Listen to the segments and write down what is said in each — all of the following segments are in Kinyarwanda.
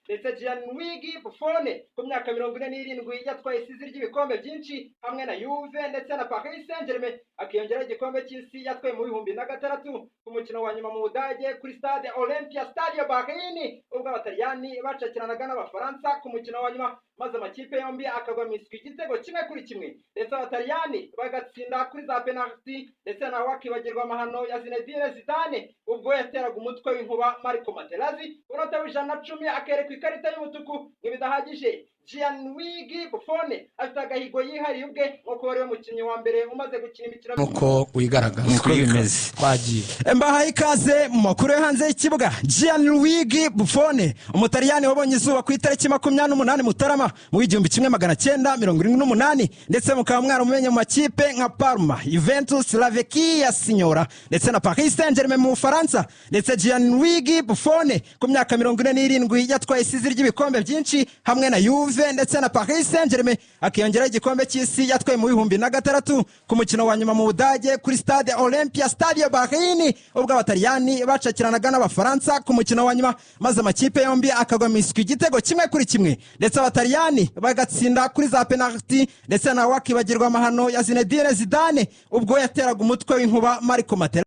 ndetse Gianluigi Buffon ku myaka 47 yatwaye isizi ry'ibikombe byinshi hamwe na Juve ndetse na Paris Saint-Germain, akiyongera igikombe cy'isi yatwaye mu 2006 ku mukino wa nyuma mu Budage kuri stade Olympia Stadio Berlin, ubwo abataliyani bacakiranaga n'abafaransa ku mukino wa nyuma, maze amakipe yombi akagwa miswi igitego 1-1, ndetse abataliyani bagatsinda kuri za penalty, ndetse nawe akibagirwa amahano ya Zinedine Zidane ubwo yateraga umutwe w'inkuba Marco Materazzi unota w'110 akereka ikarita y'umutuku. Nk'ibidahagije, Gianluigi Buffon afite agahigo yihariye ubwe nko wari umukinnyi wa mbere umaze gukina imikino nuko wigaragaza uko bimeze. Twagiye mbahaye ikaze mu makuru yo hanze y'ikibuga. Gianluigi Buffon, umutaliyani wabonye izuba ku itariki 28 Mutarama mu 1978, ndetse mukaba mwaramumenye mu makipe nka Parma, Juventus, La Vecchia Signora ndetse na Paris Saint-Germain mu Faransa. Ndetse Gianluigi Buffon ku myaka 47 yatwaye isizi ry'ibikombe byinshi hamwe na Juve ndetse na Paris Saint-Germain, akiyongera igikombe cy'isi yatwaye mu 2006 ku mukino wa nyuma mu Budage kuri stade Olympia Stadio Berlin, ubwo abataliyani bacakiranaga n'abafaransa ku mukino wa nyuma, maze amakipe yombi akagwa miswi igitego 1-1, ndetse abataliyani bagatsinda kuri za penalty, ndetse nawe akibagirwa amahano ya Zinedine Zidane ubwo yateraga umutwe w'inkuba Marco Materazzi.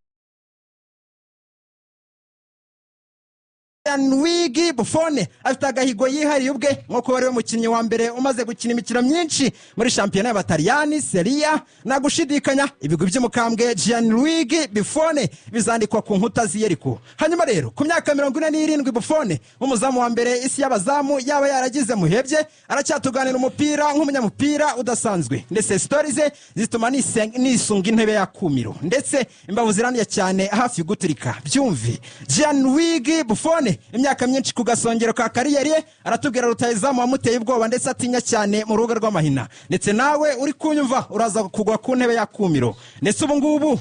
Gianluigi Buffon afite agahigo yihariye ubwe nko wari umukinnyi wa mbere umaze gukina imikino myinshi muri shampiyona y'abataliyani Serie A. Nagushidikanya ibigwi by'umukambwe Gianluigi Buffon bizandikwa ku nkuta z'Yeriko. Hanyuma rero ku myaka 47 Buffon umuzamu wa mbere isi y'abazamu yaba yaragize muhebye, aracyatuganira umupira nk'umunyamupira udasanzwe, ndetse stories ze zituma nisunga intebe ya kumiro, ndetse imbavu ziraniye cyane hafi guturika. Byumvi Gianluigi Buffon imyaka myinshi ku gasongero ka kariyeri ye, aratubwira rutayizamu wamuteye ubwoba ndetse atinya cyane mu rubuga rw'amahina, ndetse nawe uri kunyumva uraza kugwa ku ntebe ya kumiro. Ndetse ubu ngubu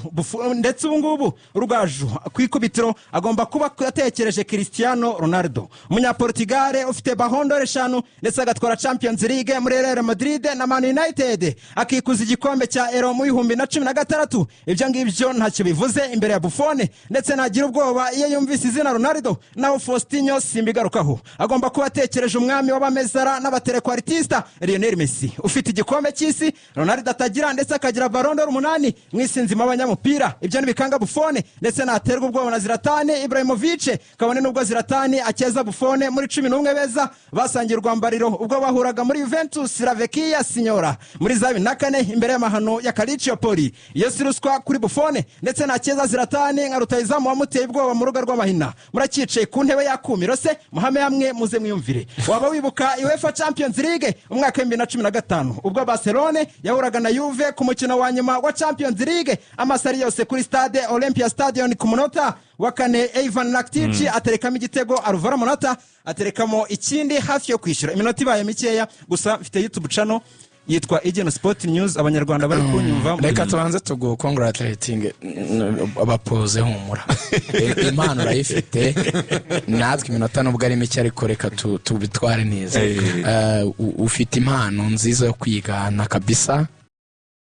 Rugaju kwikubitiro agomba kuba yatekereje Cristiano Ronaldo, umunyaportugale ufite Ballon d'Or 5 ndetse agatwara Champions League muri Real Madrid na Man United, akikuza igikombe cya Euro mu 2016. Ibyo ngibyo ntacyo bivuze imbere ya Buffon, ndetse nagira ubwoba iyo yumvise izina Ronaldo naho Faustinho simbigarukaho. Agomba kuba atekereje umwami w'abamezara n'abaterekwartista Lionel Messi ufite igikombe cy'isi Ronaldo atagira, ndetse akagira Ballon d'Or 8 mwisinzima abanyamupira. Ibyo nibikanga Buffon, ndetse naterwa ubwoba na Zlatan Ibrahimovic, kabone nubwo Zlatan akeza Buffon muri 11 beza basangiye urwambariro ubwo bahuraga muri Juventus La Vecchia Signora muri 2004 imbere y'amahano ya Calciopoli. Iyo siruswa kuri Buffon, ndetse nakeza Zlatan nka rutayizamu wamuteye ubwoba mu rugo rw'amahina. Murakicaye ku ntebe ya kumiro se muhame hamwe muze mwiyumvire. Waba wibuka UEFA Champions League umwaka 2015 ubwo Barcelona yahuraga na Juve ku mukino wa nyuma wa Champions League, amasari yose kuri stade Olympia Stadion ku munota wa 4 Ivan Rakitic aterekamo igitego, Alvaro Morata aterekamo ikindi hafi yo kwishyura. Iminota ibaye mikeya gusa mfite YouTube channel yitwa Egen Sport News, abanyarwanda bari kunyumva. Reka tubanze tugo congratulating abapoze humura. Impano urayifite, natwe iminota nubwo ari mike ariko reka tubitware neza. Ufite impano nziza yo kwigana kabisa,